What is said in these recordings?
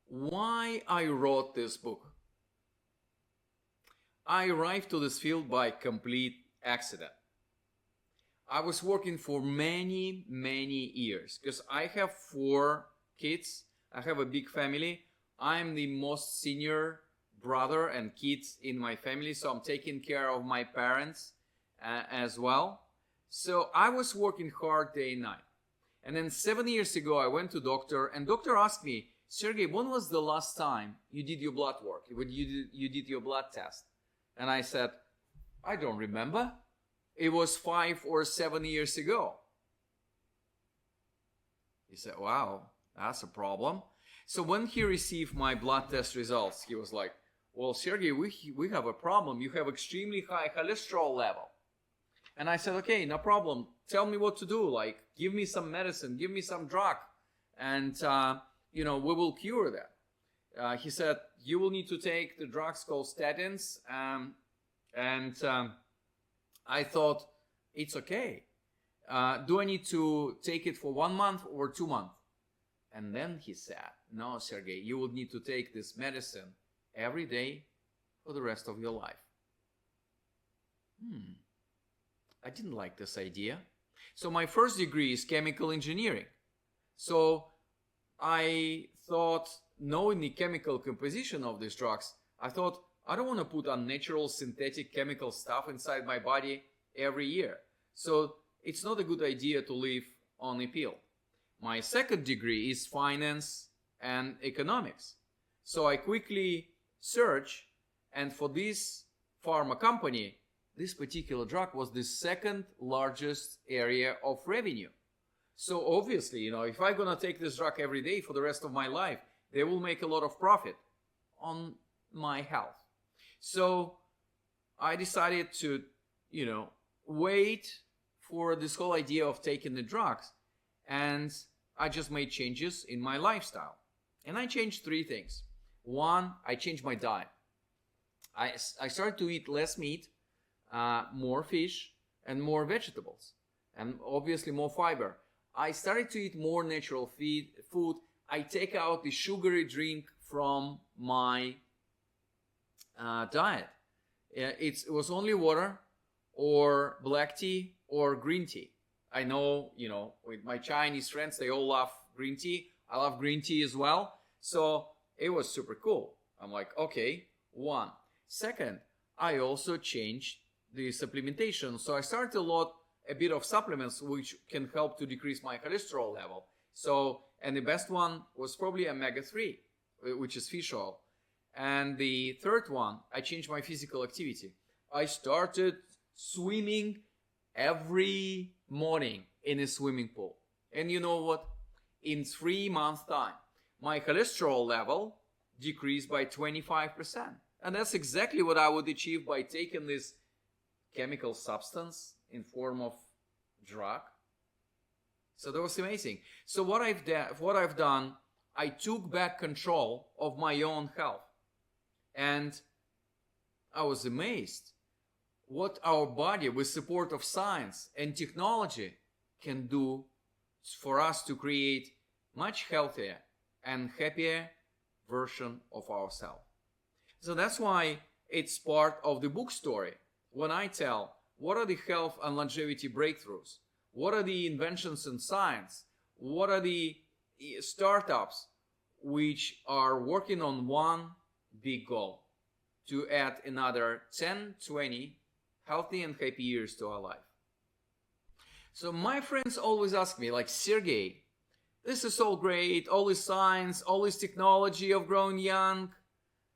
why I wrote this book. I arrived to this field by complete accident. I was working for many years because I have 4 kids. I have a big family. I'm the most senior brother and kids in my family, so I'm taking care of my parents as well. So I was working hard day and night. And then 7 years ago, I went to doctor, and doctor asked me, Sergey, when was the last time you did your blood work, when you did your blood test? And I said, I don't remember. It was 5 or 7 years ago. He said, wow, that's a problem. So when he received my blood test results, he was like, well, Sergey, we have a problem. You have extremely high cholesterol level. And I said, okay, no problem. Tell me what to do. Like, give me some medicine, give me some drug, and, we will cure that. He said, you will need to take the drugs called statins. I thought, it's okay. Do I need to take it for 1 month or 2 months? And then he said, no, Sergey, you will need to take this medicine every day for the rest of your life. I didn't like this idea. So my first degree is chemical engineering. So I thought, knowing the chemical composition of these drugs, I thought, I don't want to put unnatural synthetic chemical stuff inside my body every year. So it's not a good idea to live on a pill. My second degree is finance and economics. So I quickly searched, and for this pharma company, this particular drug was the second largest area of revenue. So obviously, if I'm going to take this drug every day for the rest of my life, they will make a lot of profit on my health. So I decided to, wait for this whole idea of taking the drugs. And I just made changes in my lifestyle. And I changed 3 things. 1, I changed my diet. I started to eat less meat, more fish, and more vegetables, and obviously more fiber. I started to eat more natural food. I take out the sugary drink from my diet. It was only water or black tea or green tea. I know, with my Chinese friends, they all love green tea. I love green tea as well. So it was super cool. I'm like, okay, 1. Second, I also changed the supplementation. So I started a bit of supplements which can help to decrease my cholesterol level. So, and the best one was probably omega-3, which is fish oil. And the third one, I changed my physical activity. I started swimming every morning in a swimming pool. And you know what? In 3 months' time, my cholesterol level decreased by 25%. And that's exactly what I would achieve by taking this chemical substance in form of drug. So that was amazing. So what I've done, I took back control of my own health. And I was amazed what our body, with support of science and technology, can do for us to create much healthier and happier version of ourselves. So that's why it's part of the book story. When I tell what are the health and longevity breakthroughs, what are the inventions in science, what are the startups which are working on one big goal, to add another 10, 20 healthy and happy years to our life. So my friends always ask me, like, Sergey, this is all great, all this science, all this technology of growing young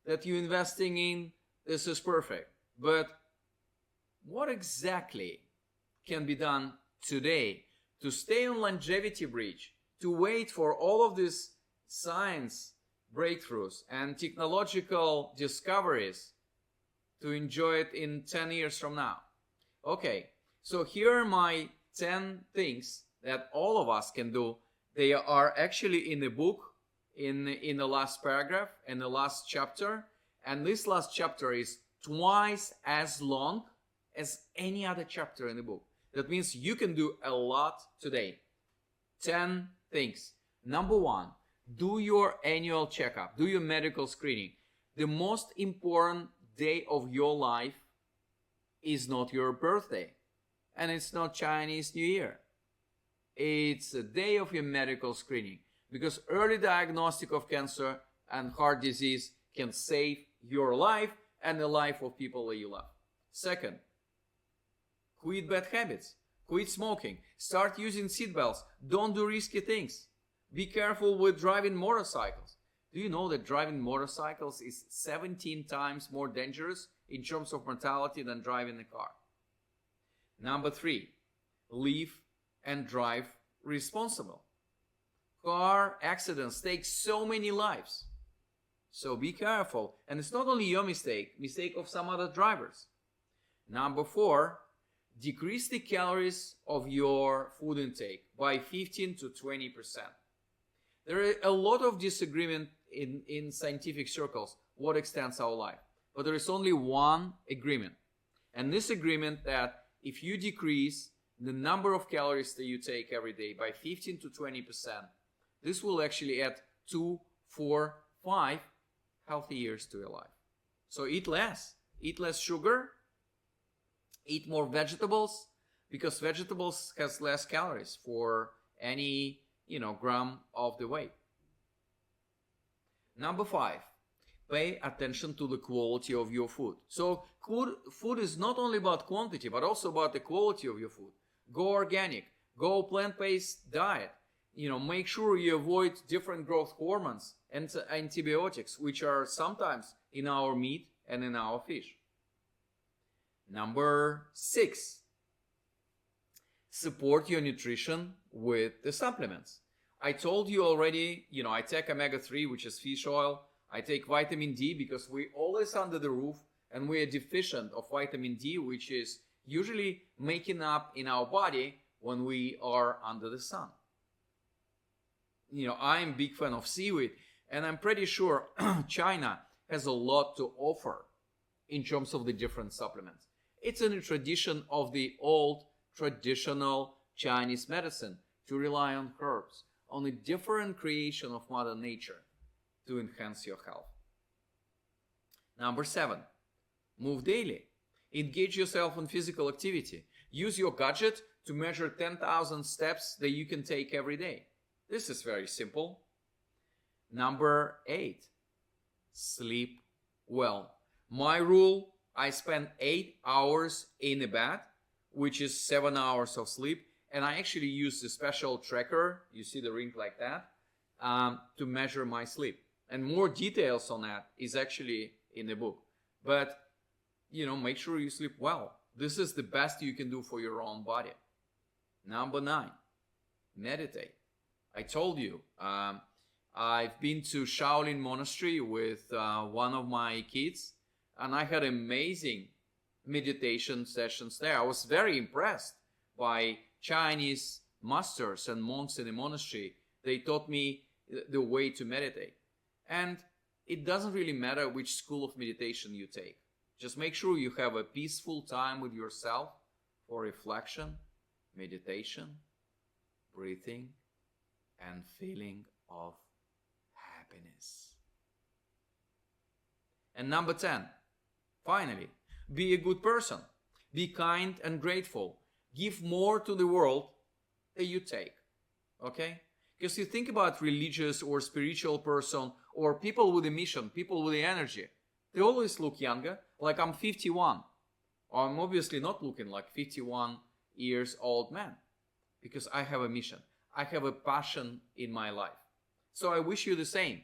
that you're investing in, this is perfect. But what exactly can be done today to stay on longevity bridge, to wait for all of these science breakthroughs and technological discoveries to enjoy it in 10 years from now? Okay, so here are my 10 things that all of us can do. They are actually in the book, in the last paragraph, in the last chapter. And this last chapter is twice as long as any other chapter in the book. That means you can do a lot today. 10 things. Number 1, do your annual checkup, do your medical screening. The most important day of your life is not your birthday, and it's not Chinese New Year. It's a day of your medical screening, because early diagnostic of cancer and heart disease can save your life and the life of people that you love. Second, quit bad habits. Quit smoking. Start using seatbelts. Don't do risky things. Be careful with driving motorcycles. Do you know that driving motorcycles is 17 times more dangerous in terms of mortality than driving a car? Number 3, live and drive responsible. Car accidents take so many lives. So be careful. And it's not only your mistake of some other drivers. Number 4, decrease the calories of your food intake by 15 to 20%. There is a lot of disagreement in scientific circles what extends our life. But there is only one agreement. And this agreement that if you decrease the number of calories that you take every day by 15 to 20%, this will actually add 2, 4, 5 healthy years to your life. So eat less sugar, eat more vegetables, because vegetables has less calories for any gram of the weight. Number 5, pay attention to the quality of your food. So food is not only about quantity, but also about the quality of your food. Go organic, go plant-based diet. Make sure you avoid different growth hormones and antibiotics, which are sometimes in our meat and in our fish. Number 6, support your nutrition with the supplements. I told you already, I take omega-3, which is fish oil. I take vitamin D because we're always under the roof and we are deficient of vitamin D, which is usually making up in our body when we are under the sun. I'm a big fan of seaweed, and I'm pretty sure China has a lot to offer in terms of the different supplements. It's in the tradition of the old traditional Chinese medicine to rely on herbs, on a different creation of Mother Nature to enhance your health. Number 7, move daily. Engage yourself in physical activity. Use your gadget to measure 10,000 steps that you can take every day. This is very simple. Number 8, sleep well. My rule, I spend 8 hours in a bed, which is 7 hours of sleep. And I actually use a special tracker, you see the ring like that, to measure my sleep. And more details on that is actually in the book. But, make sure you sleep well. This is the best you can do for your own body. Number 9, meditate. I told you, I've been to Shaolin Monastery with one of my kids, and I had amazing meditation sessions there. I was very impressed by Chinese masters and monks in the monastery. They taught me the way to meditate. And it doesn't really matter which school of meditation you take. Just make sure you have a peaceful time with yourself for reflection, meditation, breathing, and feeling of happiness. And number 10, finally, be a good person. Be kind and grateful. Give more to the world than you take. Okay? Because you think about religious or spiritual person or people with a mission, people with the energy. They always look younger. Like I'm 51. I'm obviously not looking like 51 years old man. Because I have a mission. I have a passion in my life. So I wish you the same.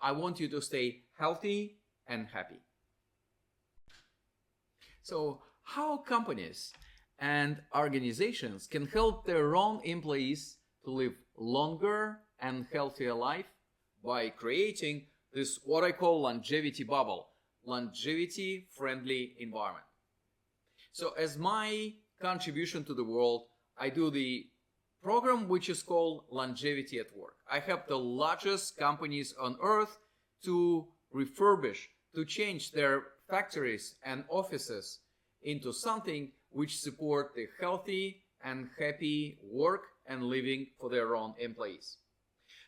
I want you to stay healthy and happy. So how companies and organizations can help their own employees to live longer and healthier life by creating this what I call longevity bubble, longevity friendly environment. So as my contribution to the world, I do the program which is called Longevity at Work. I help the largest companies on earth to refurbish, to change their factories and offices into something which support the healthy and happy work and living for their own employees.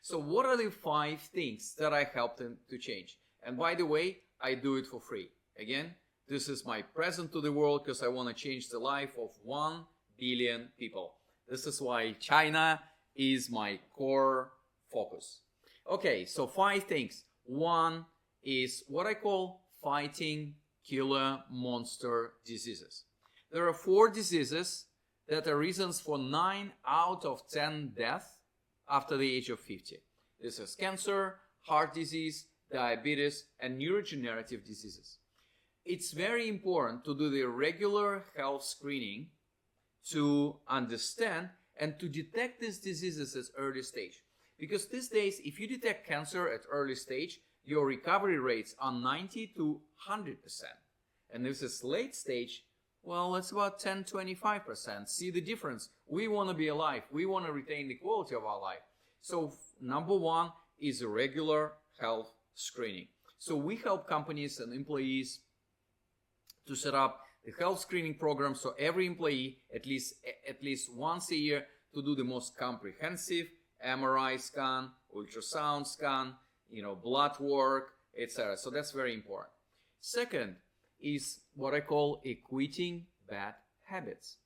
So what are the 5 things that I help them to change? And by the way, I do it for free. Again, this is my present to the world because I want to change the life of 1 billion people. This is why China is my core focus. Okay, so 5 things. 1 is what I call fighting killer monster diseases. There are 4 diseases that are reasons for 9 out of 10 deaths after the age of 50. This is cancer, heart disease, diabetes, and neurodegenerative diseases. It's very important to do the regular health screening to understand and to detect these diseases at early stage. Because these days, if you detect cancer at early stage, your recovery rates are 90 to 100%. And if it's late stage, well, it's about 10-25%. See the difference. We want to be alive. We want to retain the quality of our life. So number 1 is a regular health screening. So we help companies and employees to set up the health screening program so every employee at least once a year to do the most comprehensive MRI scan, ultrasound scan, blood work, etc. So that's very important. Second is what I call quitting bad habits.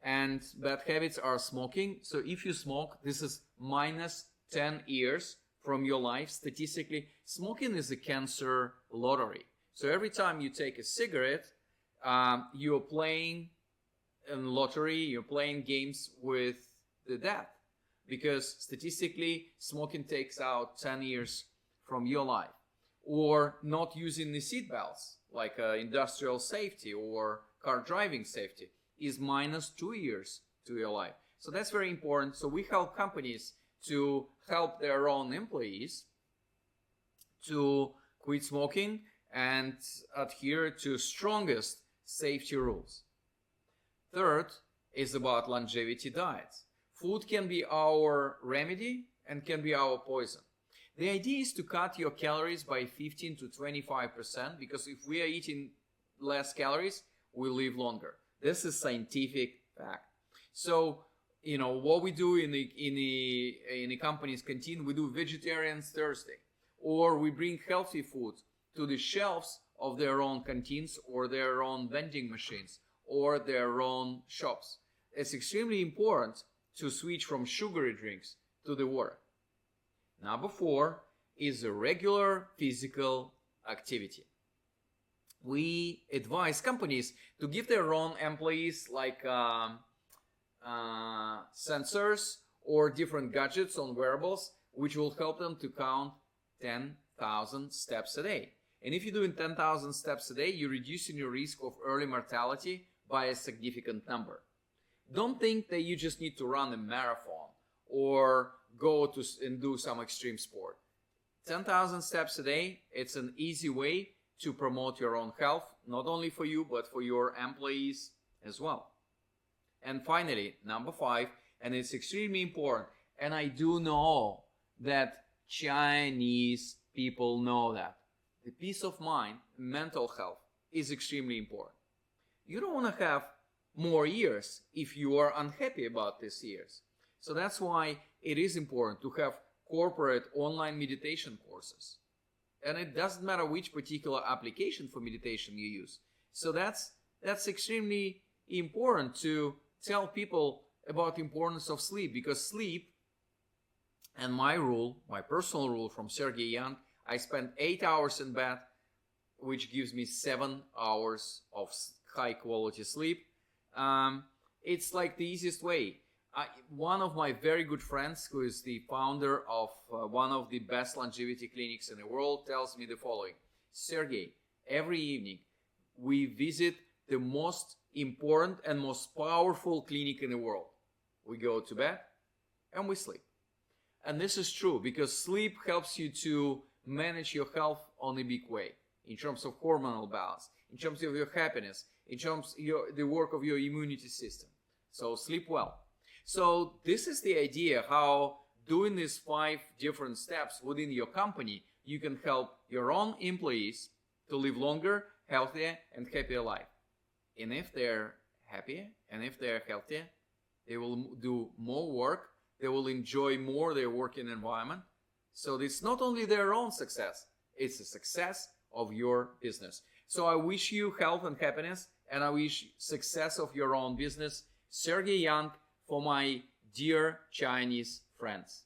And bad habits are smoking. So if you smoke, this is minus 10 years from your life. Statistically, smoking is a cancer lottery. So every time you take a cigarette, you're playing in lottery, you're playing games with the death. Because statistically, smoking takes out 10 years from your life. Or not using the seat belts, like industrial safety or car driving safety, is minus 2 years to your life. So that's very important. So we help companies to help their own employees to quit smoking and adhere to strongest safety rules. Third is about longevity diets. Food can be our remedy and can be our poison. The idea is to cut your calories by 15 to 25% because if we are eating less calories, we live longer. This is scientific fact. So, what we do in the company's canteen, we do Vegetarians Thursday, or we bring healthy food to the shelves of their own canteens or their own vending machines or their own shops. It's extremely important to switch from sugary drinks to the water. Number 4 is a regular physical activity. We advise companies to give their own employees like sensors or different gadgets on wearables, which will help them to count 10,000 steps a day. And if you're doing 10,000 steps a day, you're reducing your risk of early mortality by a significant number. Don't think that you just need to run a marathon or go to and do some extreme sport. 10,000 steps a day, it's an easy way to promote your own health, not only for you, but for your employees as well. And finally, number 5, and it's extremely important, and I do know that Chinese people know that. The peace of mind, mental health is extremely important. You don't want to have more years if you are unhappy about these years. So that's why it is important to have corporate online meditation courses. And it doesn't matter which particular application for meditation you use. So that's extremely important to tell people about the importance of sleep, because sleep, and my personal rule from Sergey Young, I spend 8 hours in bed, which gives me 7 hours of high quality sleep. It's like the easiest way. One of my very good friends, who is the founder of one of the best longevity clinics in the world, tells me the following: Sergey, every evening we visit the most important and most powerful clinic in the world. We go to bed and we sleep. And this is true because sleep helps you to manage your health on a big way, in terms of hormonal balance, in terms of your happiness, in terms of the work of your immunity system. So sleep well. So this is the idea how doing these 5 different steps within your company, you can help your own employees to live longer, healthier, and happier life. And if they're happier and if they're healthier, they will do more work, they will enjoy more their working environment. So it's not only their own success, it's the success of your business. So I wish you health and happiness, and I wish success of your own business. Sergey Young, for my dear Chinese friends.